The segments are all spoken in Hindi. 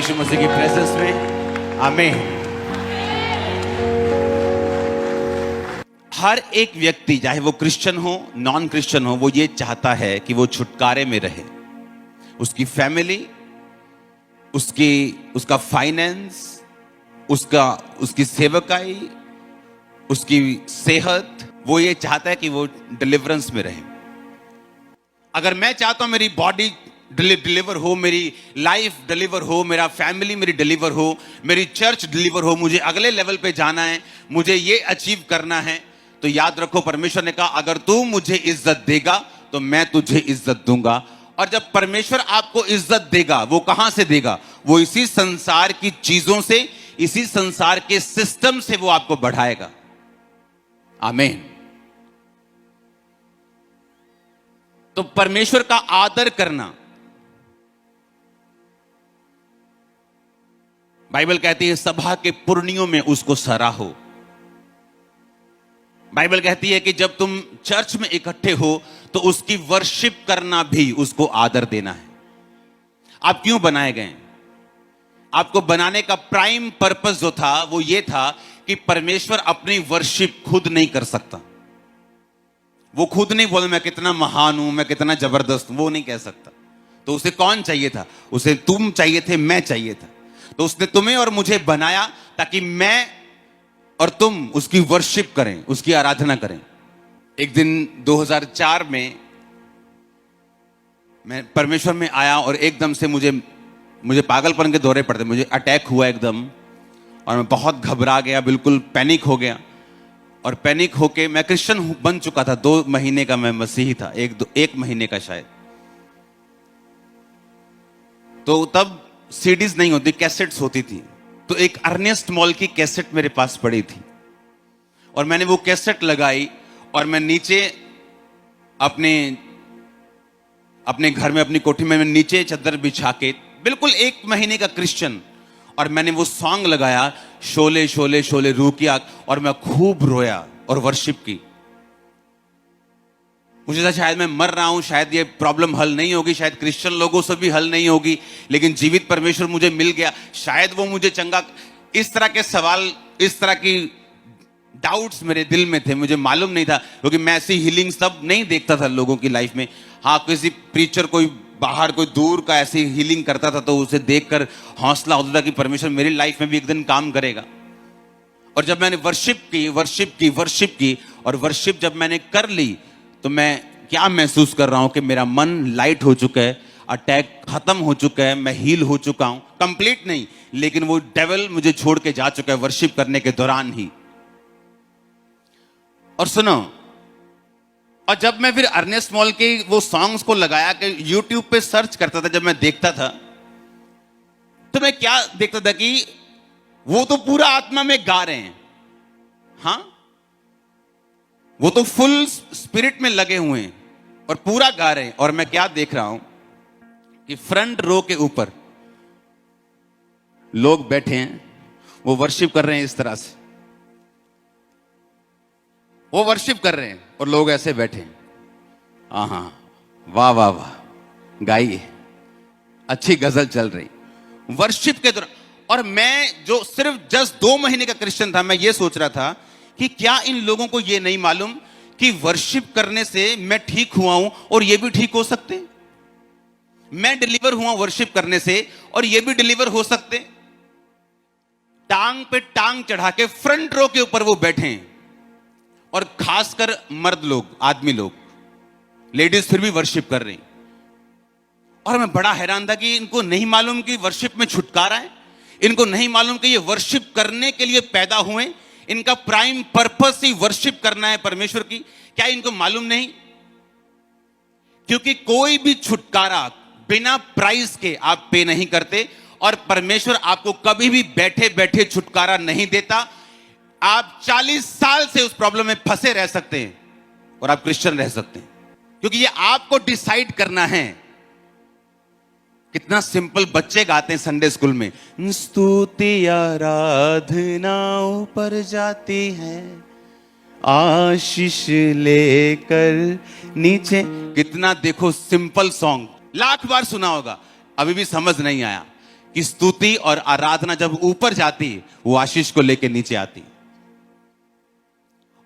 यीशु मसीह की प्रेजेंस में आमीन। हर एक व्यक्ति, चाहे वो क्रिश्चियन हो नॉन क्रिश्चियन हो, वो ये चाहता है कि वो छुटकारे में रहे। उसकी फैमिली, उसका फाइनेंस, उसकी सेवकाई, उसकी सेहत, वो ये चाहता है कि वो डिलीवरेंस में रहे। अगर मैं चाहता हूं मेरी बॉडी डिलीवर हो, मेरी लाइफ डिलीवर हो, मेरा फैमिली मेरी डिलीवर हो, मेरी चर्च डिलीवर हो, मुझे अगले लेवल पे जाना है, मुझे ये अचीव करना है, तो याद रखो परमेश्वर ने कहा अगर तू मुझे इज्जत देगा तो मैं तुझे इज्जत दूंगा। और जब परमेश्वर आपको इज्जत देगा, वो कहां से देगा? वो इसी संसार की चीजों से, इसी संसार के सिस्टम से वो आपको बढ़ाएगा। आमीन। तो परमेश्वर का आदर करना, बाइबल कहती है सभा के पुरनियों में उसको सराहो। बाइबल कहती है कि जब तुम चर्च में इकट्ठे हो तो उसकी वर्शिप करना भी, उसको आदर देना है। आप क्यों बनाए गए? आपको बनाने का प्राइम पर्पस जो था वो ये था कि परमेश्वर अपनी वर्शिप खुद नहीं कर सकता। वो खुद नहीं बोले मैं कितना महान हूं, मैं कितना जबरदस्त हूं, वो नहीं कह सकता। तो उसे कौन चाहिए था? उसे तुम चाहिए थे, मैं चाहिए था। तो उसने तुम्हें और मुझे बनाया ताकि मैं और तुम उसकी वर्शिप करें, उसकी आराधना करें। एक दिन 2004 में मैं परमेश्वर में आया और एकदम से मुझे पागलपन के दौरे पड़ते, मुझे अटैक हुआ एकदम, और मैं बहुत घबरा गया, बिल्कुल पैनिक हो गया। और पैनिक होके मैं क्रिश्चियन बन चुका था, 2 महीने का मैं मसीही था, एक महीने का शायद। तो तब सीडीज नहीं होती, कैसेट्स होती थी। तो एक अर्नेस्ट मॉल की कैसेट मेरे पास पड़ी थी और मैंने वो कैसेट लगाई और मैं नीचे अपने घर में, अपनी कोठी में, मैं नीचे चादर बिछा के, बिल्कुल 1 महीने का क्रिश्चियन, और मैंने वो सॉन्ग लगाया, शोले शोले शोले रूह की आग, और मैं खूब रोया और वर्शिप की। मुझे था शायद मैं मर रहा हूं, शायद ये प्रॉब्लम हल नहीं होगी, शायद क्रिश्चियन लोगों से भी हल नहीं होगी, लेकिन जीवित परमेश्वर मुझे मिल गया, शायद वो मुझे चंगा। इस तरह के सवाल, इस तरह की डाउट्स मेरे दिल में थे, मुझे मालूम नहीं था, क्योंकि मैं ऐसी हीलिंग सब नहीं देखता था लोगों की लाइफ में। हाँ, किसी प्रीचर कोई बाहर, कोई दूर का ऐसी हीलिंग करता था तो उसे देखकर हौसला होता था कि परमेश्वर मेरी लाइफ में भी एक दिन काम करेगा। और जब मैंने वर्शिप की और वर्शिप जब मैंने कर ली, तो मैं क्या महसूस कर रहा हूं कि मेरा मन लाइट हो चुका है, अटैक खत्म हो चुका है, मैं हील हो चुका हूं, कंप्लीट नहीं, लेकिन वो डेविल मुझे छोड़ के जा चुका है वर्शिप करने के दौरान ही। और सुनो, और जब मैं फिर अर्नेस्ट मॉल के वो सॉन्ग्स को लगाया कि यूट्यूब पे सर्च करता था, जब मैं देखता था तो मैं क्या देखता था कि वो तो पूरा आत्मा में गा रहे हैं। हाँ, वो तो फुल स्पिरिट में लगे हुए हैं और पूरा गा रहे हैं, और मैं क्या देख रहा हूं कि फ्रंट रो के ऊपर लोग बैठे हैं, वो वर्शिप कर रहे हैं इस तरह से, वो वर्शिप कर रहे हैं और लोग ऐसे बैठे हैं। हाँ, वाह वाह वाह, गाइए, अच्छी गजल चल रही वर्शिप के दौरान। और मैं जो सिर्फ जस्ट 2 महीने का क्रिश्चियन था, मैं ये सोच रहा था कि क्या इन लोगों को ये नहीं मालूम कि वर्शिप करने से मैं ठीक हुआ हूं और ये भी ठीक हो सकते, मैं डिलीवर हुआ वर्शिप करने से और ये भी डिलीवर हो सकते। टांग पे टांग चढ़ा के फ्रंट रो के ऊपर वो बैठे हैं, और खासकर मर्द लोग, आदमी लोग, लेडीज फिर भी वर्शिप कर रही। और मैं बड़ा हैरान था कि इनको नहीं मालूम कि वर्शिप में छुटकारा है, इनको नहीं मालूम कि ये वर्शिप करने के लिए पैदा हुए, इनका प्राइम पर्पस ही वर्शिप करना है परमेश्वर की। क्या इनको मालूम नहीं? क्योंकि कोई भी छुटकारा बिना प्राइस के आप पे नहीं करते, और परमेश्वर आपको कभी भी बैठे बैठे छुटकारा नहीं देता। आप 40 साल से उस प्रॉब्लम में फंसे रह सकते हैं और आप क्रिश्चियन रह सकते हैं, क्योंकि ये आपको डिसाइड करना है। कितना सिंपल बच्चे गाते हैं संडे स्कूल में, स्तुति आराधना ऊपर जाती है, आशीष लेकर नीचे। कितना देखो सिंपल सॉन्ग, लाख बार सुना होगा, अभी भी समझ नहीं आया कि स्तुति और आराधना जब ऊपर जाती, वो आशीष को लेकर नीचे आती।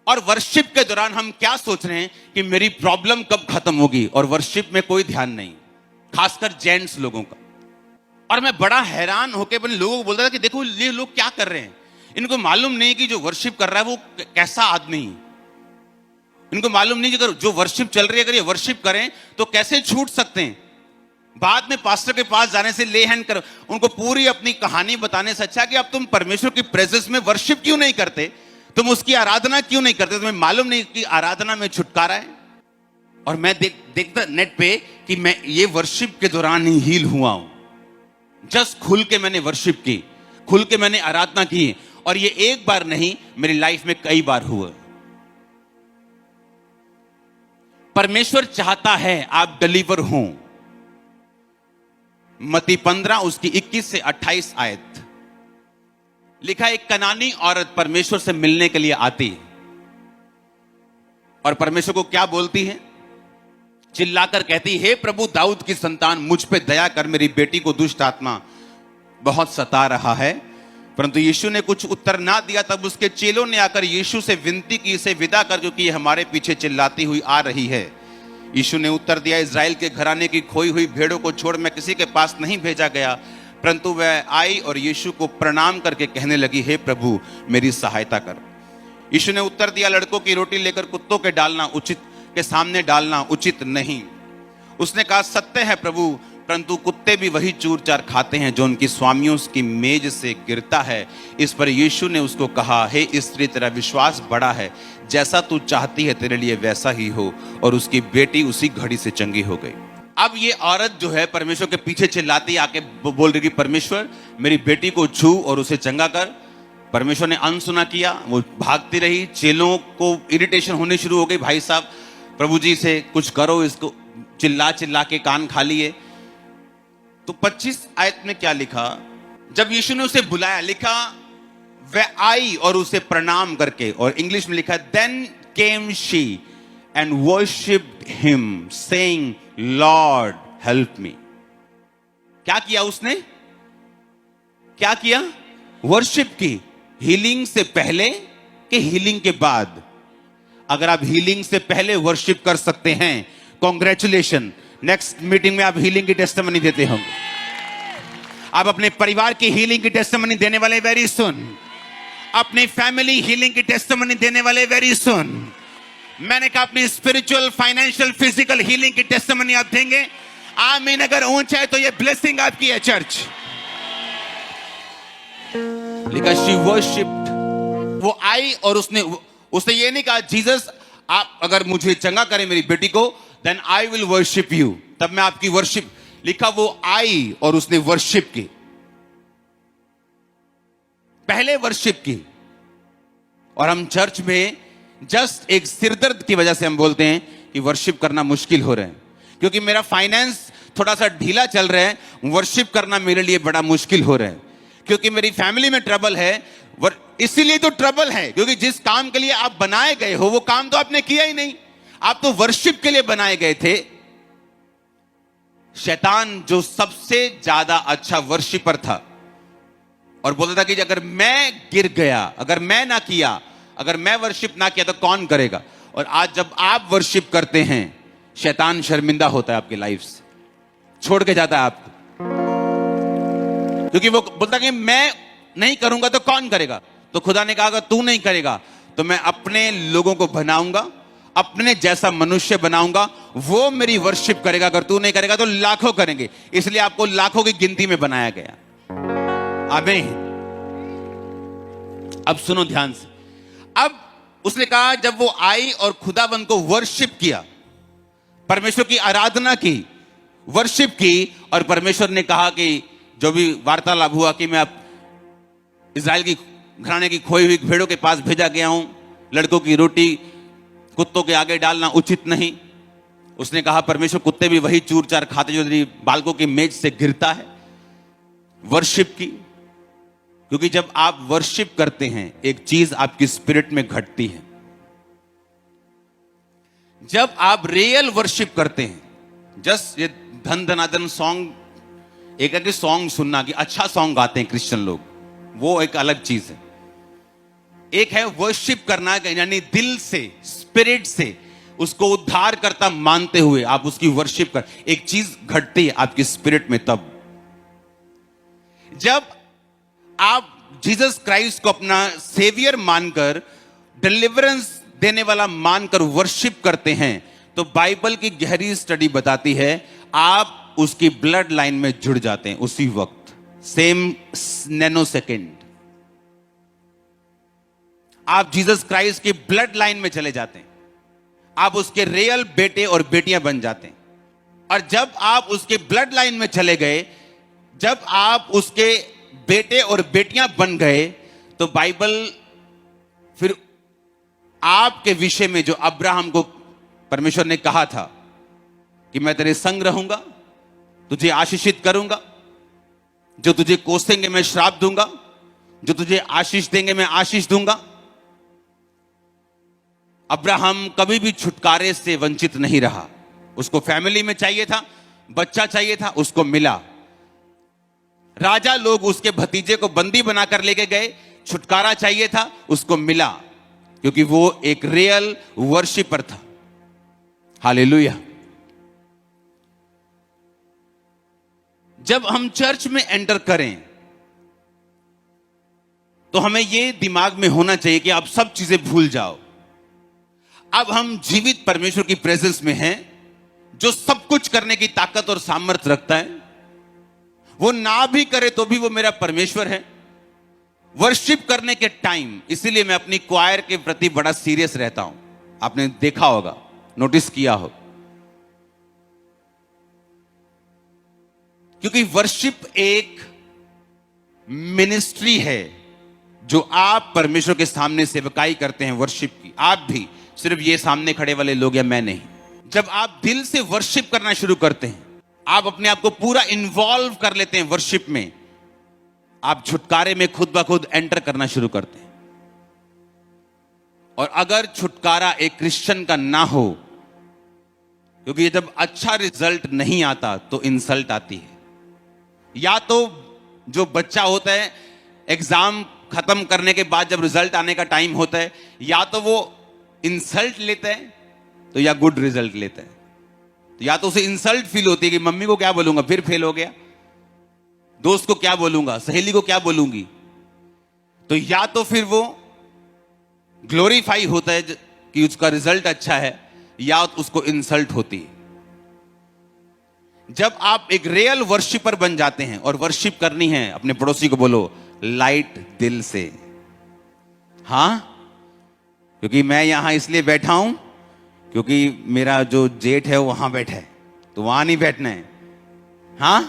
और वर्शिप के दौरान हम क्या सोच रहे हैं कि मेरी प्रॉब्लम कब खत्म होगी, और वर्शिप में कोई ध्यान नहीं, खासकर जेंट्स लोगों का। और मैं बड़ा हैरान होकर अपने लोगों को बोलता था कि देखो ये लोग क्या कर रहे हैं, इनको मालूम नहीं कि जो वर्शिप कर रहा है वो कैसा आदमी है। इनको मालूम नहीं कि अगर जो वर्शिप चल रही है, अगर ये वर्शिप करें तो कैसे छूट सकते हैं। बाद में पास्टर के पास जाने से ले हैंड कर उनको पूरी अपनी कहानी बताने से अच्छा कि अब तुम परमेश्वर की प्रेजेंस में वर्शिप क्यों नहीं करते, तुम उसकी आराधना क्यों नहीं करते, तुम्हें मालूम नहीं कि आराधना में छुटकारा है। और मैं देखता नेट पे कि मैं ये वर्शिप के दौरान ही हील हुआ हूं। जस्ट खुल के मैंने वर्शिप की, खुल के मैंने आराधना की, और ये एक बार नहीं, मेरी लाइफ में कई बार हुआ। परमेश्वर चाहता है आप डिलीवर हो। मत्ती 15 उसकी 21 से 28 आयत लिखा, एक कनानी औरत परमेश्वर से मिलने के लिए आती और परमेश्वर को क्या बोलती है, चिल्लाकर कहती, हे प्रभु दाऊद की संतान, मुझ पे दया कर, मेरी बेटी को दुष्ट आत्मा बहुत सता रहा है। परंतु यीशु ने कुछ उत्तर ना दिया। तब उसके चेलों ने आकर यीशु से विनती की, इसे विदा कर, क्योंकि ये हमारे पीछे चिल्लाती हुई आ रही है। यीशु ने उत्तर दिया, इज़राइल के घराने की खोई हुई भेड़ों को छोड़ मैं किसी के पास नहीं भेजा गया। परंतु वह आई और यीशु को प्रणाम करके कहने लगी, हे प्रभु मेरी सहायता कर। यीशु ने उत्तर दिया, लड़कों की रोटी लेकर कुत्तों के सामने डालना उचित नहीं। उसने कहा, सत्य है प्रभु, परंतु कुत्ते भी वही चूर चार खाते हैं जो उनकी स्वामियों की मेज से गिरता है। इस पर यीशु ने उसको कहा, हे स्त्री, तेरा विश्वास बड़ा है, जैसा तू चाहती है तेरे लिए वैसा ही हो। और उसकी बेटी उसी घड़ी से चंगी हो गई। अब ये औरत जो है परमेश्वर के पीछे चिल्लाती आके बोल रही कि परमेश्वर मेरी बेटी को छू और उसे चंगा कर। परमेश्वर ने अनसुना किया, वो भागती रही। चेलों को इरिटेशन होने शुरू हो गई, भाई साहब प्रभु जी से कुछ करो, इसको चिल्ला चिल्ला के कान खा लिए। तो 25 आयत में क्या लिखा, जब यीशु ने उसे बुलाया, लिखा वह आई और उसे प्रणाम करके, और इंग्लिश में लिखा, then came she and worshipped him saying, Lord help me. क्या किया उसने, क्या किया, वर्शिप की। हीलिंग से पहले कि हीलिंग के बाद? अगर आप हीलिंग से पहले वर्शिप कर सकते हैं, कॉन्ग्रेचुलेशन, नेक्स्ट मीटिंग में आप हीलिंग की टेस्टिमनी देते होंगे। आप अपने परिवार की हीलिंग की टेस्टिमनी देने वाले वेरी सुन, अपनी फैमिली हीलिंग की टेस्टिमनी देने वाले वेरी सुन। मैंने कहा अपनी स्पिरिचुअल, फाइनेंशियल, फिजिकल हीलिंग की टेस्टिमनी आप देंगे। आमीन। अगर ऊंचा है तो ये ब्लेसिंग आपकी है चर्च। लिखा शी वर्शिप्ड, वो आई और उसने ये नहीं कहा, जीसस आप अगर मुझे चंगा करें मेरी बेटी को, then I will worship you, तब मैं आपकी वर्शिप। लिखा वो आई और उसने वर्शिप की, पहले वर्शिप की। और हम चर्च में जस्ट एक सिरदर्द की वजह से हम बोलते हैं कि वर्शिप करना मुश्किल हो रहा है, क्योंकि मेरा फाइनेंस थोड़ा सा ढीला चल रहा है, वर्शिप करना मेरे लिए बड़ा मुश्किल हो रहा है, क्योंकि मेरी फैमिली में ट्रबल है। इसीलिए तो ट्रबल है, क्योंकि जिस काम के लिए आप बनाए गए हो वो काम तो आपने किया ही नहीं। आप तो वर्शिप के लिए बनाए गए थे। शैतान जो सबसे ज्यादा अच्छा वर्शिपर था और बोलता था कि अगर मैं गिर गया, अगर मैं ना किया, अगर मैं वर्शिप ना किया तो कौन करेगा। और आज जब आप वर्शिप करते हैं, शैतान शर्मिंदा होता है आपकी लाइफ से, छोड़ के जाता है आपको, क्योंकि वो बोलता है कि मैं नहीं करूंगा तो कौन करेगा। तो खुदा ने कहा अगर तू नहीं करेगा तो मैं अपने लोगों को बनाऊंगा, अपने जैसा मनुष्य बनाऊंगा, वो मेरी वर्शिप करेगा। अगर तू नहीं करेगा तो लाखों करेंगे, इसलिए आपको लाखों की गिनती में बनाया गया। आमीन। अब सुनो ध्यान से। अब उसने कहा जब वो आई और खुदाबंद को वर्शिप किया, परमेश्वर की आराधना की, वर्शिप की, और परमेश्वर ने कहा कि जो भी वार्तालाप हुआ कि मैं अब इज़राइल की घराने की खोई हुई भेड़ों के पास भेजा गया हूं, लड़कों की रोटी कुत्तों के आगे डालना उचित नहीं। उसने कहा परमेश्वर कुत्ते भी वही चूर चार खाते जो तेरी बालकों की मेज से गिरता है। वर्शिप की, क्योंकि जब आप वर्शिप करते हैं एक चीज आपकी स्पिरिट में घटती है। जब आप रियल वर्शिप करते हैं, जस्ट ये धन धनाधन सॉन्ग एक है कि सॉन्ग सुनना, कि अच्छा सॉन्ग गाते हैं क्रिश्चियन लोग, वो एक अलग चीज है। एक है वर्शिप करना, यानी दिल से, स्पिरिट से उसको उद्धार करता मानते हुए आप उसकी वर्शिप कर। एक चीज घटती है आपकी स्पिरिट में तब जब आप जीसस क्राइस्ट को अपना सेवियर मानकर, डिलीवरेंस देने वाला मानकर वर्शिप करते हैं, तो बाइबल की गहरी स्टडी बताती है आप उसकी ब्लड लाइन में जुड़ जाते हैं उसी वक्त, सेम नैनो सेकेंड आप जीसस क्राइस्ट की ब्लड लाइन में चले जाते हैं, आप उसके रियल बेटे और बेटियां बन जाते हैं। और जब आप उसके ब्लड लाइन में चले गए, जब आप उसके बेटे और बेटियां बन गए, तो बाइबल फिर आपके विषय में, जो अब्राहम को परमेश्वर ने कहा था कि मैं तेरे संग रहूंगा, तुझे आशीषित करूंगा, जो तुझे कोसेंगे मैं श्राप दूंगा, जो तुझे आशीष देंगे मैं आशीष दूंगा। अब्राहम कभी भी छुटकारे से वंचित नहीं रहा। उसको फैमिली में चाहिए था, बच्चा चाहिए था, उसको मिला। राजा लोग उसके भतीजे को बंदी बनाकर लेके गए, छुटकारा चाहिए था, उसको मिला, क्योंकि वो एक रियल वर्शिपर था। हालेलुया। जब हम चर्च में एंटर करें तो हमें यह दिमाग में होना चाहिए कि आप सब चीजें भूल जाओ। अब हम जीवित परमेश्वर की प्रेजेंस में हैं, जो सब कुछ करने की ताकत और सामर्थ्य रखता है। वो ना भी करे तो भी वो मेरा परमेश्वर है। वर्शिप करने के टाइम, इसीलिए मैं अपनी क्वायर के प्रति बड़ा सीरियस रहता हूं। आपने देखा होगा, नोटिस किया हो, क्योंकि वर्शिप एक मिनिस्ट्री है जो आप परमेश्वर के सामने सेवकाई करते हैं वर्शिप की। आप भी, सिर्फ ये सामने खड़े वाले लोग या मैं नहीं। जब आप दिल से वर्शिप करना शुरू करते हैं, आप अपने आप को पूरा इन्वॉल्व कर लेते हैं वर्शिप में, आप छुटकारे में खुद ब खुद एंटर करना शुरू करते हैं। और अगर छुटकारा एक क्रिश्चियन का ना हो, क्योंकि जब अच्छा रिजल्ट नहीं आता तो इंसल्ट आती है। या तो जो बच्चा होता है, एग्जाम खत्म करने के बाद जब रिजल्ट आने का टाइम होता है, या तो वो इंसल्ट लेता है तो या गुड रिजल्ट लेता है। तो या तो उसे इंसल्ट फील होती है कि मम्मी को क्या बोलूंगा, फिर फेल हो गया, दोस्त को क्या बोलूंगा, सहेली को क्या बोलूंगी। तो या तो फिर वो ग्लोरीफाई होता है कि उसका रिजल्ट अच्छा है, या उसको इंसल्ट होती है। जब आप एक रियल वर्शिपर बन जाते हैं और वर्शिप करनी है, अपने पड़ोसी को बोलो लाइट दिल से। हां, क्योंकि मैं यहां इसलिए बैठा हूं क्योंकि मेरा जो जेठ है वहां बैठा है, तो वहां नहीं बैठना है। हां,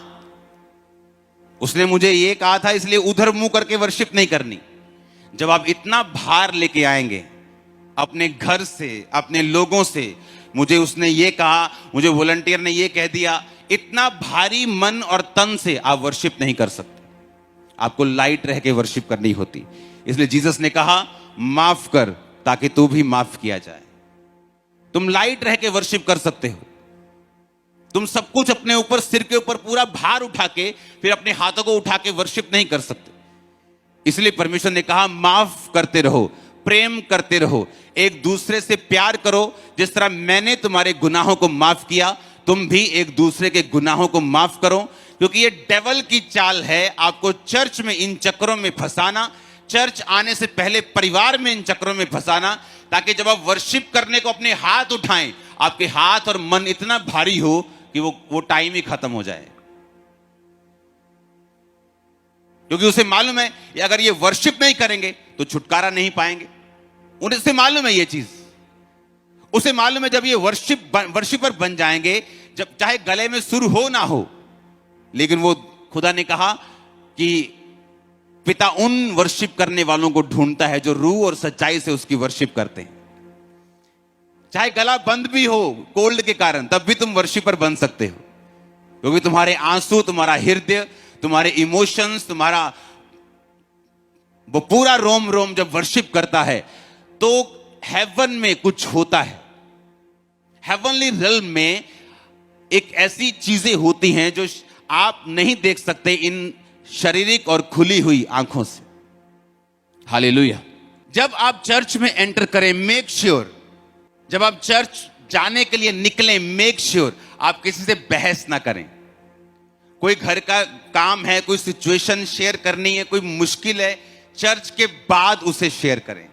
उसने मुझे ये कहा था, इसलिए उधर मुंह करके वर्शिप नहीं करनी। जब आप इतना भार लेके आएंगे अपने घर से, अपने लोगों से, मुझे उसने ये कहा, मुझे वॉलंटियर ने ये कह दिया, इतना भारी मन और तन से आप वर्शिप नहीं कर सकते। आपको लाइट रह के वर्शिप करनी होती। इसलिए जीसस ने कहा माफ कर ताकि तू भी माफ किया जाए। तुम लाइट रह के वर्शिप कर सकते हो। तुम सब कुछ अपने ऊपर, सिर के ऊपर पूरा भार उठा के फिर अपने हाथों को उठा के वर्शिप नहीं कर सकते। इसलिए परमेश्वर ने कहा माफ करते रहो, प्रेम करते रहो, एक दूसरे से प्यार करो। जिस तरह मैंने तुम्हारे गुनाहों को माफ किया, तुम भी एक दूसरे के गुनाहों को माफ करो। क्योंकि ये डेविल की चाल है आपको चर्च में इन चक्रों में फंसाना, चर्च आने से पहले परिवार में इन चक्रों में फंसाना, ताकि जब आप वर्शिप करने को अपने हाथ उठाएं, आपके हाथ और मन इतना भारी हो कि वो टाइम ही खत्म हो जाए। क्योंकि उसे मालूम है कि अगर ये वर्शिप नहीं करेंगे तो छुटकारा नहीं पाएंगे। उसे मालूम है ये चीज, उसे मालूम है जब ये वर्शिपर बन जाएंगे, जब चाहे गले में सुर हो ना हो, लेकिन वो खुदा ने कहा कि पिता उन वर्शिप करने वालों को ढूंढता है जो रूह और सच्चाई से उसकी वर्शिप करते हैं। चाहे गला बंद भी हो कोल्ड के कारण, तब भी तुम वर्शिपर बन सकते हो। क्योंकि तुम्हारे आंसू, तुम्हारा हृदय, तुम्हारे इमोशंस, तुम्हारा वो पूरा रोम रोम जब वर्शिप करता है तो हेवन में कुछ होता है। हेवनली रिल्म में एक ऐसी चीजें होती हैं जो आप नहीं देख सकते इन शारीरिक और खुली हुई आंखों से। हालेलुया। जब आप चर्च में एंटर करें, मेक श्योर, जब आप चर्च जाने के लिए निकलें, मेक श्योर आप किसी से बहस ना करें। कोई घर का काम है, कोई सिचुएशन शेयर करनी है, कोई मुश्किल है, चर्च के बाद उसे शेयर करें।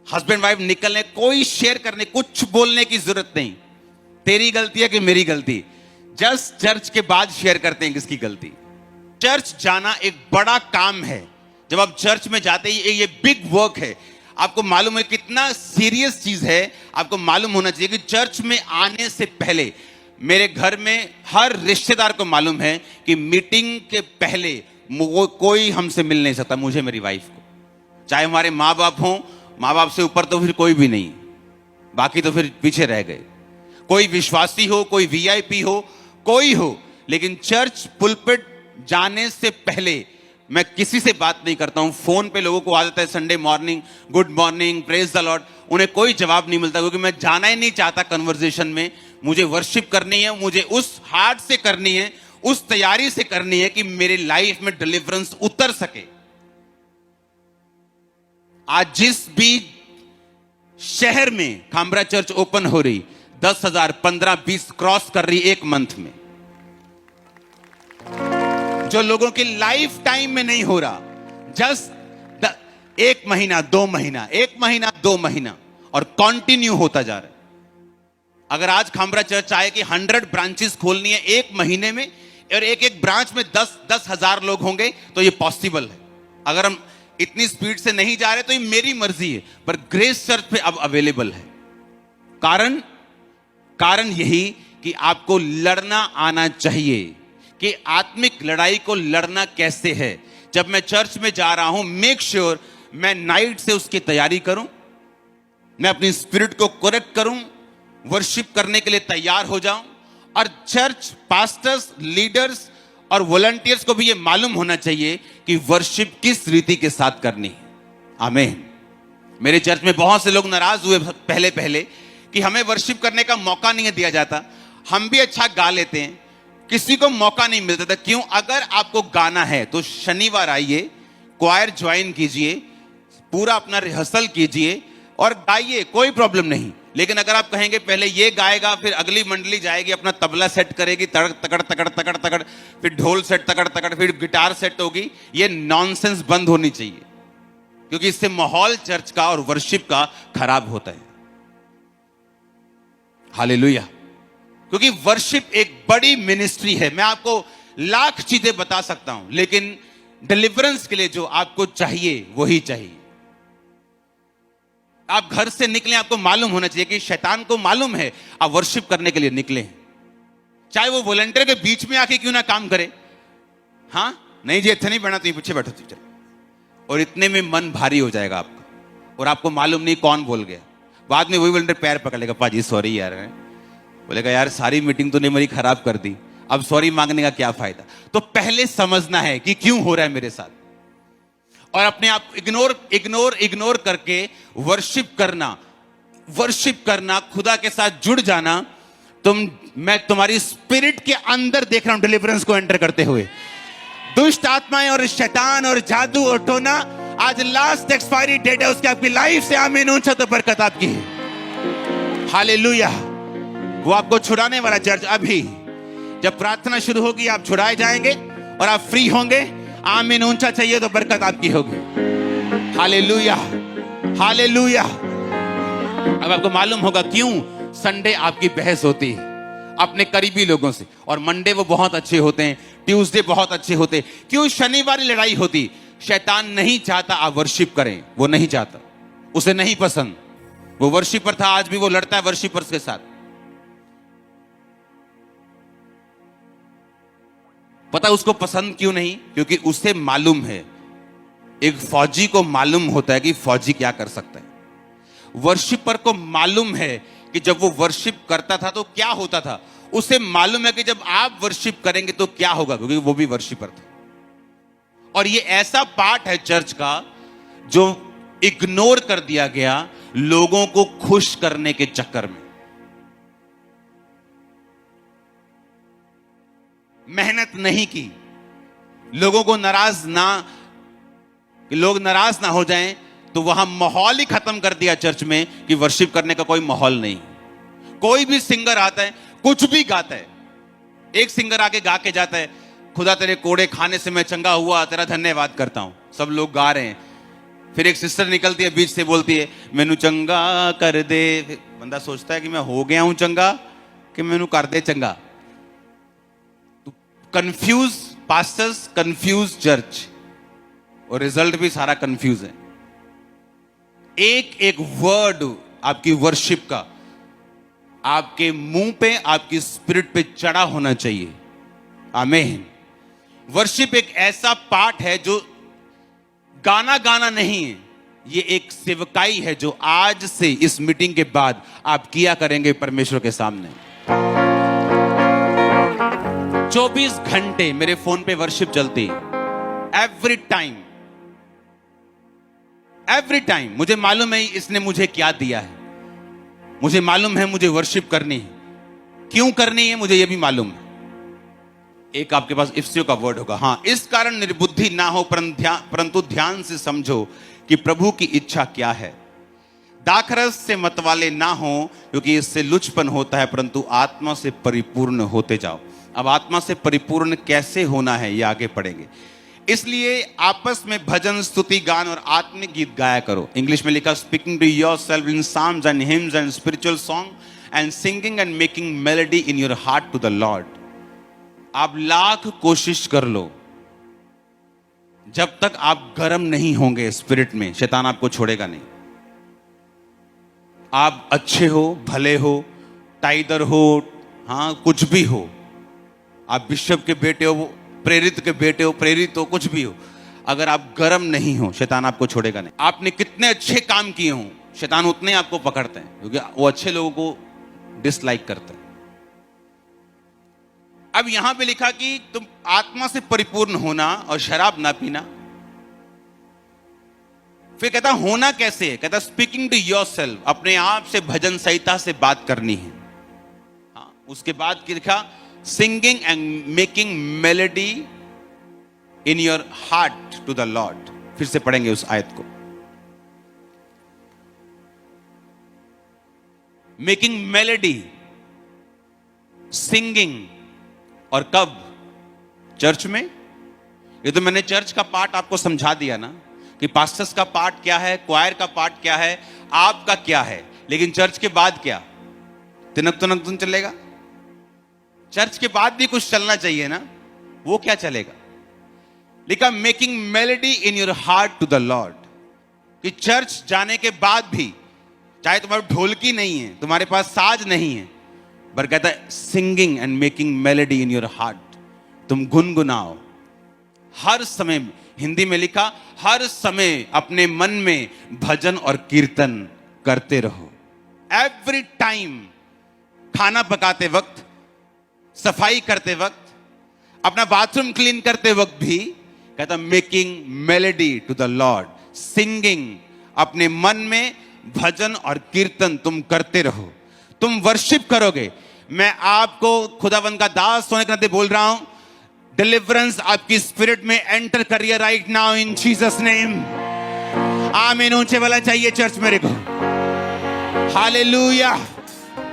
हस्बैंड वाइफ निकलने, कोई शेयर करने, कुछ बोलने की जरूरत नहीं। तेरी गलती है कि मेरी गलती, जस्ट चर्च के बाद शेयर करते हैं किसकी गलती। चर्च जाना एक बड़ा काम है। जब आप चर्च में जाते हैं, ये बिग वर्क है। आपको मालूम है कितना सीरियस चीज है। आपको मालूम होना चाहिए कि चर्च में आने से पहले, मेरे घर में हर रिश्तेदार को मालूम है कि मीटिंग के पहले कोई हमसे मिल नहीं सकता, मुझे, मेरी वाइफ को। चाहे हमारे माँ बाप हों, माँ बाप से ऊपर तो फिर कोई भी नहीं, बाकी तो फिर पीछे रह गए। कोई विश्वासी हो, कोई वीआईपी हो, कोई हो, लेकिन चर्च पुलपिट जाने से पहले मैं किसी से बात नहीं करता हूं। फोन पे लोगों को आदत है Sunday morning, good morning, praise the Lord, उन्हें कोई जवाब नहीं मिलता, क्योंकि मैं जाना ही नहीं चाहता कन्वर्सेशन में। मुझे वर्शिप करनी है, मुझे उस हार्ट से करनी है, उस तैयारी से करनी है कि मेरी लाइफ में डिलीवरेंस उतर सके। आज जिस भी शहर में खामरा चर्च ओपन हो रही, 10,000, 15, 20 क्रॉस कर रही एक मंथ में, जो लोगों की लाइफ टाइम में नहीं हो रहा, जस्ट 1 महीना, 2 महीना, 1 महीना, 2 महीना, और कंटिन्यू होता जा रहा है। अगर आज खामरा चर्च आए कि 100 ब्रांचेस खोलनी है 1 महीने में, और एक एक ब्रांच में 10,000 लोग होंगे, तो ये पॉसिबल है। अगर हम इतनी स्पीड से नहीं जा रहे तो ये मेरी मर्जी है, पर ग्रेस चर्च पे अब अवेलेबल है। कारण यही कि आपको लड़ना आना चाहिए कि आत्मिक लड़ाई को लड़ना कैसे है। जब मैं चर्च में जा रहा हूं, मेक श्योर मैं नाइट से उसकी तैयारी करूं, मैं अपनी स्पिरिट को करेक्ट करूं, वर्शिप करने के लिए तैयार हो जाऊं। और चर्च पास्टर्स, लीडर्स और वॉलंटियर्स को भी यह मालूम होना चाहिए कि वर्शिप किस रीति के साथ करनी है। आमीन। मेरे चर्च में बहुत से लोग नाराज हुए पहले कि हमें वर्शिप करने का मौका नहीं दिया जाता। हम भी अच्छा गा लेते हैं, किसी को मौका नहीं मिलता था। क्यों? अगर आपको गाना है तो शनिवार आइए, क्वायर ज्वाइन कीजिए, पूरा अपना रिहर्सल कीजिए और गाइए, कोई प्रॉब्लम नहीं। लेकिन अगर आप कहेंगे पहले ये गाएगा, फिर अगली मंडली जाएगी, अपना तबला सेट करेगी, तड़क तकड़ तकड़ तकड़ तकड़, फिर ढोल सेट तकड़ तकड़, फिर गिटार सेट होगी, ये नॉनसेंस बंद होनी चाहिए, क्योंकि इससे माहौल चर्च का और वर्शिप का खराब होता है। हालेलुया। क्योंकि वर्शिप एक बड़ी मिनिस्ट्री है। मैं आपको लाख चीजें बता सकता हूं, लेकिन डिलीवरेंस के लिए जो आपको चाहिए वही चाहिए। आप घर से निकले, आपको मालूम होना चाहिए कि शैतान को मालूम है आप वर्शिप करने के लिए निकले हैं, चाहे वो वॉलंटियर के बीच में आके क्यों ना काम करे। हाँ, नहीं जी इतना नहीं बैठना, तुम पीछे बैठो चलो, और इतने में मन भारी हो जाएगा आपका, और आपको मालूम नहीं कौन बोल गया। बाद में वही वॉलंटियर पैर पकड़ लेगा, पाजी सॉरी यार, बोलेगा यार सारी मीटिंग तूने मेरी खराब कर दी, अब सॉरी मांगने का क्या फायदा। तो पहले समझना है कि क्यों हो रहा है मेरे साथ, और अपने आप इग्नोर करके वर्शिप करना, खुदा के साथ जुड़ जाना। मैं तुम्हारी स्पिरिट के अंदर देख रहा हूं डिलीवरेंस को एंटर करते हुए। दुष्ट आत्माएं और शैतान और जादू और टोना, आज लास्ट एक्सपायरी डेट है उसकी, आपकी लाइफ से आमीन ऊंचा तो बरकत आपकी है। हालेलुया। वो आपको छुड़ाने वाला चर्च अभी, जब प्रार्थना शुरू होगी आप छुड़ाए जाएंगे और आप फ्री होंगे। आमीन ऊंचा चाहिए तो बरकत आपकी होगी। Hallelujah, hallelujah. अब आपको मालूम होगा क्यों संडे आपकी बहस होती है अपने करीबी लोगों से, और मंडे वो बहुत अच्छे होते हैं, ट्यूसडे बहुत अच्छे होते हैं। क्यों शनिवार लड़ाई होती? शैतान नहीं चाहता आप वर्शिप करें, वो नहीं चाहता, उसे नहीं पसंद। वो वर्शिपर था, आज भी वो लड़ता है वर्शिपर्स के साथ। पता उसको पसंद क्यों नहीं? क्योंकि उसे मालूम है, एक फौजी को मालूम होता है कि फौजी क्या कर सकता है। वर्शिपर को मालूम है कि जब वो वर्शिप करता था तो क्या होता था। उसे मालूम है कि जब आप वर्शिप करेंगे तो क्या होगा, क्योंकि वो भी वर्शिपर था। और ये ऐसा पार्ट है चर्च का जो इग्नोर कर दिया गया लोगों को खुश करने के चक्कर में। मेहनत नहीं की, लोगों को नाराज ना, कि लोग नाराज ना हो जाएं, तो वहां माहौल ही खत्म कर दिया चर्च में कि वर्शिप करने का कोई माहौल नहीं। कोई भी सिंगर आता है, कुछ भी गाता है, एक सिंगर आके गा के जाता है, खुदा तेरे कोड़े खाने से मैं चंगा हुआ, तेरा धन्यवाद करता हूं। सब लोग गा रहे हैं, फिर एक सिस्टर निकलती है बीच से, बोलती है मैनू चंगा कर दे। बंदा सोचता है कि मैं हो गया हूं चंगा कि मैनू कर दे चंगा। कंफ्यूज पास्टर्स, कंफ्यूज चर्च, और रिजल्ट भी सारा कंफ्यूज है। एक एक वर्ड आपकी वर्शिप का आपके मुंह पे, आपकी स्पिरिट पे चढ़ा होना चाहिए। आमीन। वर्शिप एक ऐसा पार्ट है जो गाना गाना नहीं है, ये एक सेवकाई है जो आज से इस मीटिंग के बाद आप किया करेंगे परमेश्वर के सामने। 24 घंटे मेरे फोन पे वर्शिप चलती है, एवरी टाइम। मुझे मालूम है इसने मुझे क्या दिया है, मुझे मालूम है मुझे वर्शिप करनी है, क्यों करनी है मुझे यह भी मालूम है। एक आपके पास इफ्सियों का वर्ड होगा, हाँ, इस कारण निर्बुद्धि ना हो परंतु ध्यान से समझो कि प्रभु की इच्छा क्या है। दाखरस से मतवाले ना हो क्योंकि इससे लुचपन होता है, परंतु आत्मा से परिपूर्ण होते जाओ। अब आत्मा से परिपूर्ण कैसे होना है ये आगे पढ़ेंगे। इसलिए आपस में भजन, स्तुति, गान और आत्मिक गीत गाया करो। इंग्लिश में लिखा, speaking to yourself in psalms and hymns and spiritual song and singing and making melody in your heart to the Lord. आप लाख कोशिश कर लो, जब तक आप गर्म नहीं होंगे स्पिरिट में, शैतान आपको छोड़ेगा नहीं। आप अच्छे हो, भले हो, टाइदर हो, हाँ कुछ भी हो, आप बिशप के बेटे हो, प्रेरित के बेटे हो, प्रेरित हो, कुछ भी हो, अगर आप गर्म नहीं हो शैतान आपको छोड़ेगा नहीं। आपने कितने अच्छे काम किए हो, शैतान उतने आपको पकड़ते हैं, क्योंकि वो अच्छे लोगों को डिसलाइक करते हैं। अब यहां पे लिखा कि तुम आत्मा से परिपूर्ण होना और शराब ना पीना। फिर कहता होना कैसे है, कहता स्पीकिंग टू योरसेल्फ, अपने आप से भजन संहिता से बात करनी है। हाँ, उसके बाद लिखा singing and making melody in your heart to the Lord. फिर से पढ़ेंगे उस आयत को। मेकिंग मेलोडी, सिंगिंग, और कब? चर्च में। ये तो मैंने चर्च का पार्ट आपको समझा दिया ना, कि पास्टर्स का पार्ट क्या है, क्वायर का पार्ट क्या है, आपका क्या है। लेकिन चर्च के बाद क्या? तिनक तुनक तुन चलेगा? चर्च के बाद भी कुछ चलना चाहिए ना, वो क्या चलेगा? लिखा making melody in your heart to the Lord, कि चर्च जाने के बाद भी चाहे तुम्हारी ढोलकी नहीं है, तुम्हारे पास साज नहीं है, पर कहता है singing and making melody in your heart, तुम गुनगुनाओ हर समय। हिंदी में लिखा हर समय अपने मन में भजन और कीर्तन करते रहो। एवरी टाइम, खाना पकाते वक्त, सफाई करते वक्त, अपना बाथरूम क्लीन करते वक्त भी कहता making melody to the Lord, singing, अपने मन में भजन और कीर्तन तुम करते रहो। तुम वर्शिप करोगे। मैं आपको खुदावंद का दास होने के नाते बोल रहा हूं, डिलीवरेंस आपकी स्पिरिट में एंटर करिए right now in Jesus name. आमीन। ऊंचे वाला चाहिए चर्च मेरे को। Hallelujah,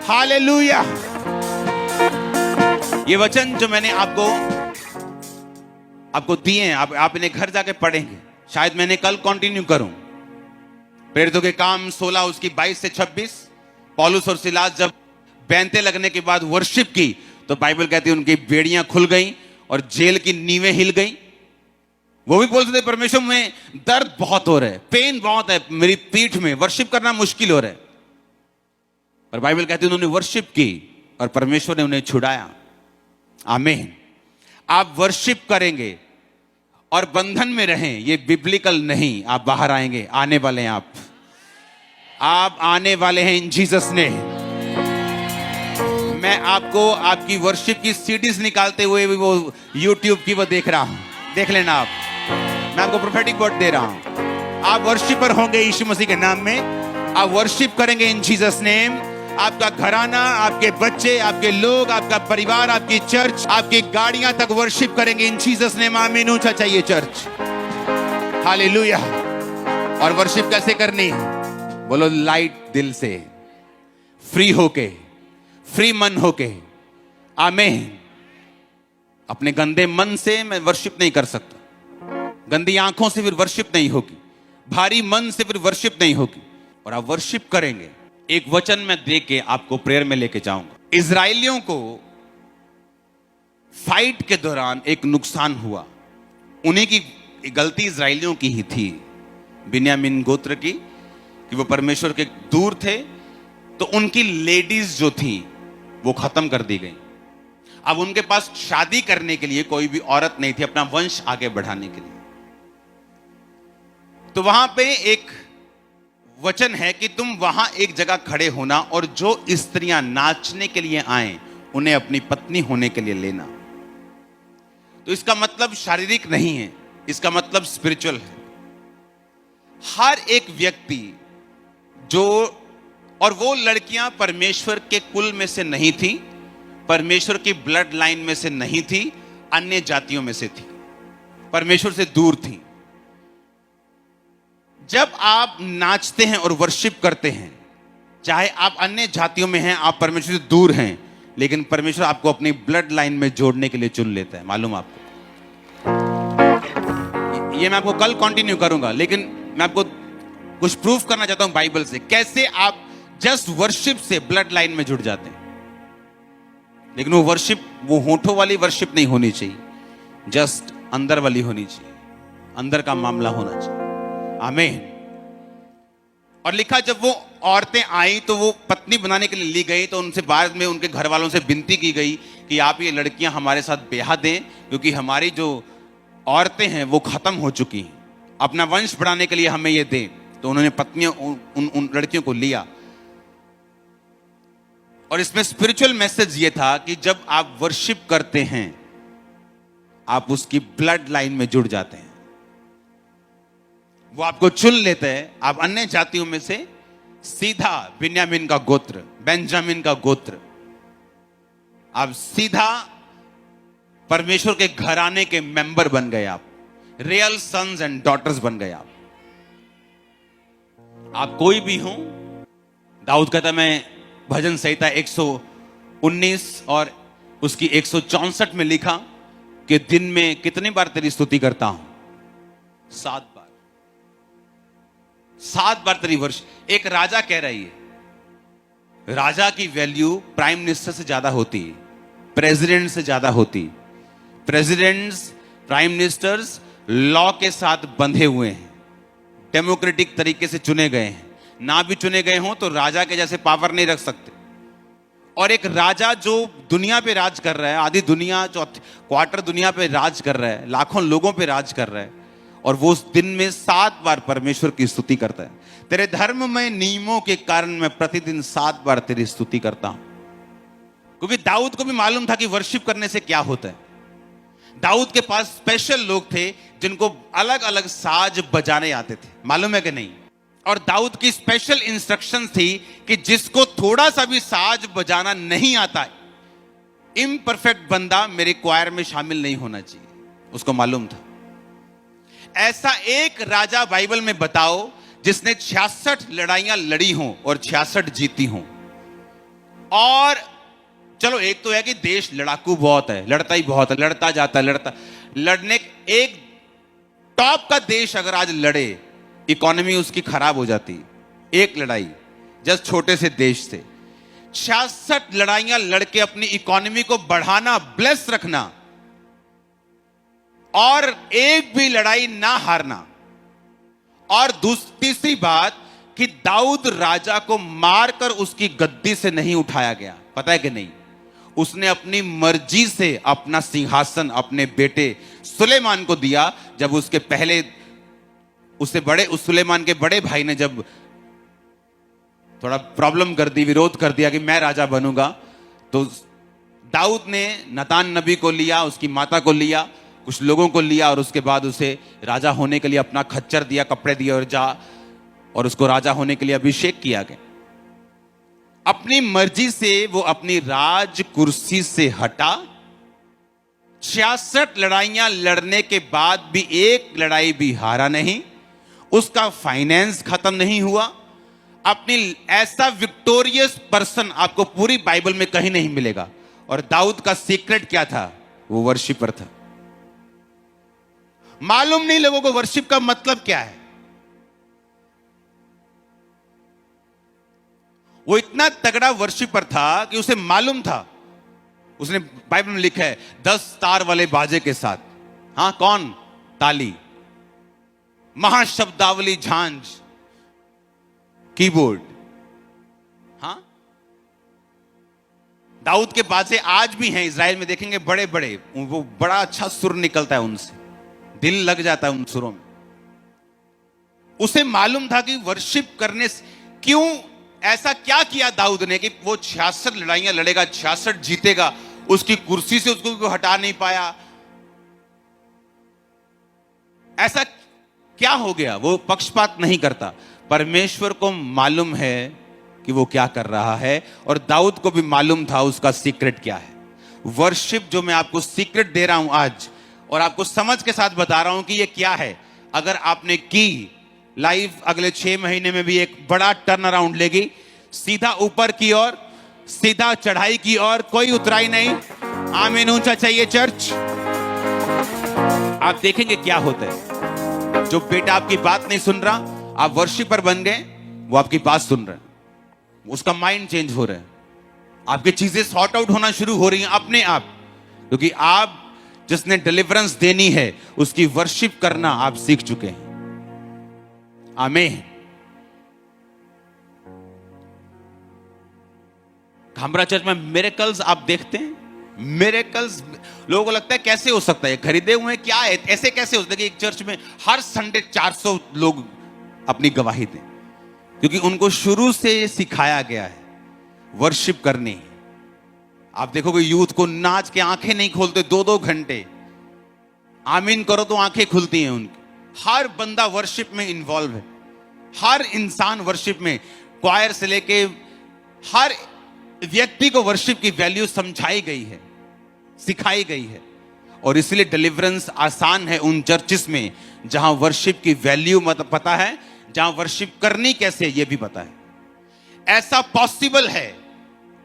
hallelujah. ये वचन जो मैंने आपको दिए हैं, आप इन्हें घर जाके पढ़ेंगे। शायद मैंने कल कंटिन्यू करूं। प्रेरितों के काम 16 उसकी 22 से 26, पौलुस और सिलास जब बैंते लगने के बाद वर्शिप की, तो बाइबल कहती है उनकी बेड़ियां खुल गईं और जेल की नींवें हिल गईं। वो भी बोलते थे परमेश्वर में दर्द बहुत हो रहा है, पेन बहुत है मेरी पीठ में, वर्शिप करना मुश्किल हो रहा है। पर बाइबल कहती है उन्होंने वर्शिप की और परमेश्वर ने उन्हें छुड़ाया। आमीन। आप वर्शिप करेंगे और बंधन में रहें, ये बिब्लिकल नहीं। आप बाहर आएंगे, आने वाले हैं आप आने वाले हैं इन जीसस ने। मैं आपको आपकी वर्शिप की सीडीज निकालते हुए भी वो यूट्यूब की वो देख रहा हूं, देख लेना आप। मैं आपको प्रोफेटिक वर्ड दे रहा हूं। आप वर्शिपर होंगे यीशु मसीह के नाम में। आप वर्शिप करेंगे इन जीसस नेम। आपका घराना, आपके बच्चे, आपके लोग, आपका परिवार, आपकी चर्च, आपकी गाड़ियां तक वर्शिप करेंगे इन जीसस नेम। आमीन। ऊंचा चाहिए चर्च। हालेलुया। और वर्शिप कैसे करनी? बोलो लाइट दिल से, फ्री होके, फ्री मन होके। आमीन। अपने गंदे मन से मैं वर्शिप नहीं कर सकता, गंदी आंखों से फिर वर्शिप नहीं होगी, भारी मन से फिर वर्शिप नहीं होगी। और आप वर्शिप करेंगे। एक वचन में दे के आपको प्रेयर में लेके जाऊंगा। इजराइलियों को फाइट के दौरान एक नुकसान हुआ। उन्हीं की गलती इजराइलियों की ही थी, बिन्यामीन गोत्र की, कि वो परमेश्वर के दूर थे। तो उनकी लेडीज जो थी वो खत्म कर दी गई। अब उनके पास शादी करने के लिए कोई भी औरत नहीं थी अपना वंश आगे बढ़ाने के लिए। तो वहां पे एक वचन है कि तुम वहां एक जगह खड़े होना और जो स्त्रियां नाचने के लिए आए उन्हें अपनी पत्नी होने के लिए लेना। तो इसका मतलब शारीरिक नहीं है, इसका मतलब स्पिरिचुअल है। हर एक व्यक्ति जो, और वो लड़कियां परमेश्वर के कुल में से नहीं थी, परमेश्वर की ब्लड लाइन में से नहीं थी, अन्य जातियों में से थी, परमेश्वर से दूर थी। जब आप नाचते हैं और वर्शिप करते हैं, चाहे आप अन्य जातियों में हैं, आप परमेश्वर से दूर हैं, लेकिन परमेश्वर आपको अपनी ब्लड लाइन में जोड़ने के लिए चुन लेता है। मालूम आपको? ये मैं आपको कल कंटिन्यू करूंगा, लेकिन मैं आपको कुछ प्रूफ करना चाहता हूं बाइबल से, कैसे आप जस्ट वर्शिप से ब्लड लाइन में जुड़ जाते हैं। लेकिन वो वर्शिप, वो होठों वाली वर्शिप नहीं होनी चाहिए, जस्ट अंदर वाली होनी चाहिए, अंदर का मामला होना चाहिए। आमीन। और लिखा, जब वो औरतें आई तो वो पत्नी बनाने के लिए ली गई, तो उनसे बाद में उनके घर वालों से विनती की गई कि आप ये लड़कियां हमारे साथ ब्याह दें, क्योंकि हमारी जो औरतें हैं वो खत्म हो चुकी हैं, अपना वंश बढ़ाने के लिए हमें ये दें। तो उन्होंने पत्नियों उन लड़कियों को लिया। और इसमें स्पिरिचुअल मैसेज ये था कि जब आप वर्शिप करते हैं आप उसकी ब्लड लाइन में जुड़ जाते हैं, वो आपको चुन लेते हैं। आप अन्य जातियों में से सीधा बिन्यामीन का गोत्र, बेंजामिन का गोत्र, आप सीधा परमेश्वर के घराने के मेंबर बन गए। आप रियल सन्स एंड डॉटर्स बन गए। आप कोई भी हो। दाऊद कहता, मैं भजन संहिता 119 और उसकी 164 में लिखा कि दिन में कितनी बार तेरी स्तुति करता हूं? 7 बार। 7 बार तेरी वर्ष। एक राजा कह रही है, राजा की वैल्यू प्राइम मिनिस्टर से ज्यादा होती है, प्रेसिडेंट से ज्यादा होती। प्रेसिडेंट्स, प्राइम मिनिस्टर्स लॉ के साथ बंधे हुए हैं, डेमोक्रेटिक तरीके से चुने गए हैं। ना भी चुने गए हों तो राजा के जैसे पावर नहीं रख सकते। और एक राजा जो दुनिया पे राज कर रहा है, आधी दुनिया, क्वार्टर दुनिया पे राज कर रहा है, लाखों लोगों पे राज कर रहा है, और वो उस दिन में 7 बार परमेश्वर की स्तुति करता है। तेरे धर्ममय नियमों के कारण मैं प्रतिदिन 7 बार तेरी स्तुति करता हूं। क्योंकि दाऊद को भी मालूम था कि वर्शिप करने से क्या होता है। दाऊद के पास स्पेशल लोग थे जिनको अलग अलग साज बजाने आते थे, मालूम है कि नहीं? और दाऊद की स्पेशल इंस्ट्रक्शन थी कि जिसको थोड़ा सा भी साज बजाना नहीं आता, इम्परफेक्ट बंदा मेरे क्वायर में शामिल नहीं होना चाहिए। उसको मालूम था। ऐसा एक राजा बाइबल में बताओ जिसने 66 लड़ाइयां लड़ी हों और 66 जीती हों। और चलो, एक तो है कि देश लड़ाकू बहुत है, लड़ता ही बहुत है, लड़ता जाता है, लड़ने। एक टॉप का देश अगर आज लड़े, इकोनॉमी उसकी खराब हो जाती। एक लड़ाई जस्ट छोटे से देश से 66 लड़ाइयां लड़के अपनी इकोनॉमी को बढ़ाना, ब्लेस रखना, और एक भी लड़ाई ना हारना। और तीसरी बात कि दाऊद राजा को मारकर उसकी गद्दी से नहीं उठाया गया, पता है कि नहीं? उसने अपनी मर्जी से अपना सिंहासन अपने बेटे सुलेमान को दिया। जब उसके पहले उससे बड़े, उस सुलेमान के बड़े भाई ने जब थोड़ा प्रॉब्लम कर दी, विरोध कर दिया कि मैं राजा बनूंगा, तो दाऊद ने नतान नबी को लिया, उसकी माता को लिया, कुछ लोगों को लिया, और उसके बाद उसे राजा होने के लिए अपना खच्चर दिया, कपड़े दिए, और उसको राजा होने के लिए अभिषेक किया गया। अपनी मर्जी से वो अपनी राज कुर्सी से हटा। 66 लड़ाइयां लड़ने के बाद भी एक लड़ाई भी हारा नहीं। उसका फाइनेंस खत्म नहीं हुआ। अपनी ऐसा विक्टोरियस पर्सन आपको पूरी बाइबल में कहीं नहीं मिलेगा। और दाऊद का सीक्रेट क्या था? वो वर्शिपर था। मालूम नहीं लोगों को वर्शिप का मतलब क्या है। वो इतना तगड़ा वर्शिपर था कि उसे मालूम था। उसने बाइबल में लिखा है 10 तार वाले बाजे के साथ। हां, कौन? ताली, महाशब्दावली, झांझ, कीबोर्ड। हां, दाऊद के बाजे आज भी हैं इजराइल में, देखेंगे बड़े बड़े, वो बड़ा अच्छा सुर निकलता है उनसे, दिल लग जाता है उन सुरों में। उसे मालूम था कि वर्शिप करने से, क्यों ऐसा क्या किया दाऊद ने कि वो 66 लड़ाइयां लड़ेगा, 66 जीतेगा, उसकी कुर्सी से उसको हटा नहीं पाया। ऐसा क्या हो गया? वो पक्षपात नहीं करता। परमेश्वर को मालूम है कि वो क्या कर रहा है, और दाऊद को भी मालूम था उसका सीक्रेट क्या है। वर्शिप जो मैं आपको सीक्रेट दे रहा हूं आज, और आपको समझ के साथ बता रहा हूं कि ये क्या है, अगर आपने की, लाइफ अगले 6 महीने में भी एक बड़ा टर्न अराउंड लेगी, सीधा ऊपर की ओर, सीधा चढ़ाई की ओर, कोई उतराई नहीं। आमीन ऊंचा चाहिए चर्च। आप देखेंगे क्या होता है। जो बेटा आपकी बात नहीं सुन रहा, आप वर्शिपर बन गए, वो आपकी बात सुन रहा है, उसका माइंड चेंज हो रहा है, आपकी चीजें सॉर्ट आउट होना शुरू हो रही हैं अपने आप, क्योंकि आप जिसने डिलीवरेंस देनी है उसकी वर्शिप करना आप सीख चुके हैं। आमीन। खामरा चर्च में मिरेकल्स आप देखते हैं। मिरेकल्स लोगों को लगता है कैसे हो सकता है, खरीदे हुए हैं क्या है, ऐसे कैसे हो सकता है कि एक चर्च में हर संडे 400 लोग अपनी गवाही दें, क्योंकि उनको शुरू से सिखाया गया है वर्शिप करनी। आप देखोगे यूथ को नाच के आंखें नहीं खोलते 2-2 घंटे, आमीन करो तो आंखें खुलती हैं उनकी। हर बंदा वर्शिप में इन्वॉल्व है, हर इंसान वर्शिप में, क्वायर से लेके हर व्यक्ति को वर्शिप की वैल्यू समझाई गई है, सिखाई गई है। और इसलिए डिलीवरेंस आसान है उन चर्चिस में जहां वर्शिप की वैल्यू मतलब पता है, जहां वर्शिप करनी कैसे ये भी पता है। ऐसा पॉसिबल है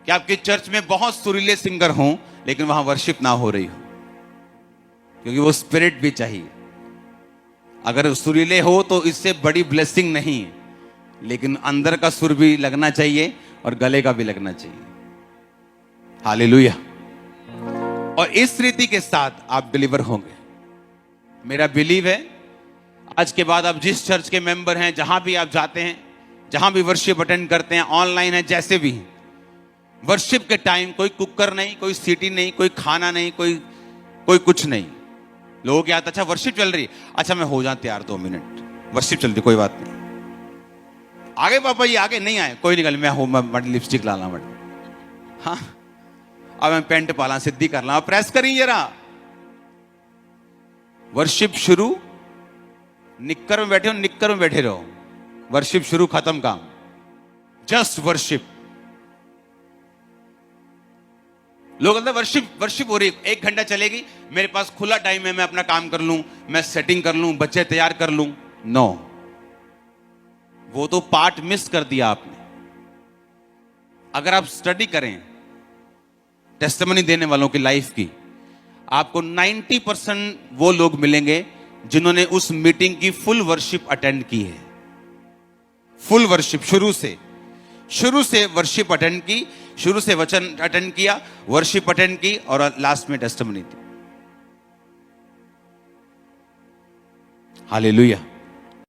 कि आपके चर्च में बहुत सुरीले सिंगर हों लेकिन वहां वर्शिप ना हो रही हो, क्योंकि वो स्पिरिट भी चाहिए। अगर सुरीले हो तो इससे बड़ी ब्लेसिंग नहीं है, लेकिन अंदर का सुर भी लगना चाहिए और गले का भी लगना चाहिए। हालेलुया। और इस रीति के साथ आप डिलीवर होंगे। मेरा बिलीव है आज के बाद आप जिस चर्च के मेंबर हैं, जहां भी आप जाते हैं, जहां भी वर्शिप अटेंड करते हैं, ऑनलाइन है, जैसे भी हैं, वर्शिप के टाइम कोई कुकर नहीं, कोई सीटी नहीं, कोई खाना नहीं, कोई कुछ नहीं। लोगों के हाथ, अच्छा वर्शिप चल रही है, अच्छा मैं हो जाऊं तैयार 2 मिनट, वर्शिप चल रही, कोई बात नहीं। आगे पापा जी आगे नहीं आए, कोई निकल, मैं हूं, मैं लिपस्टिक लाना मत, हाँ अब मैं पेंट पाला, सिद्धि कर ला, प्रेस करी जरा। वर्शिप शुरू, निक्कर में बैठे हो, निक्कर में बैठे रहो, वर्शिप शुरू, खत्म काम, जस्ट वर्शिप। लोग कहते हैं वर्शिप हो रही, 1 घंटा चलेगी, मेरे पास खुला टाइम है, मैं अपना काम कर लूं, मैं सेटिंग कर लूं, बच्चे तैयार कर लूं। नो, वो तो पार्ट मिस कर दिया आपने। अगर आप स्टडी करें टेस्टिमनी देने वालों की लाइफ की, आपको 90% वो लोग मिलेंगे जिन्होंने उस मीटिंग की फुल वर्शिप अटेंड की है। फुल वर्शिप, शुरू से वर्शिप अटेंड की, शुरू से वचन अटेंड किया, वर्शिप अटेंड की, और लास्ट में टेस्टिमनी दी। हालेलुया।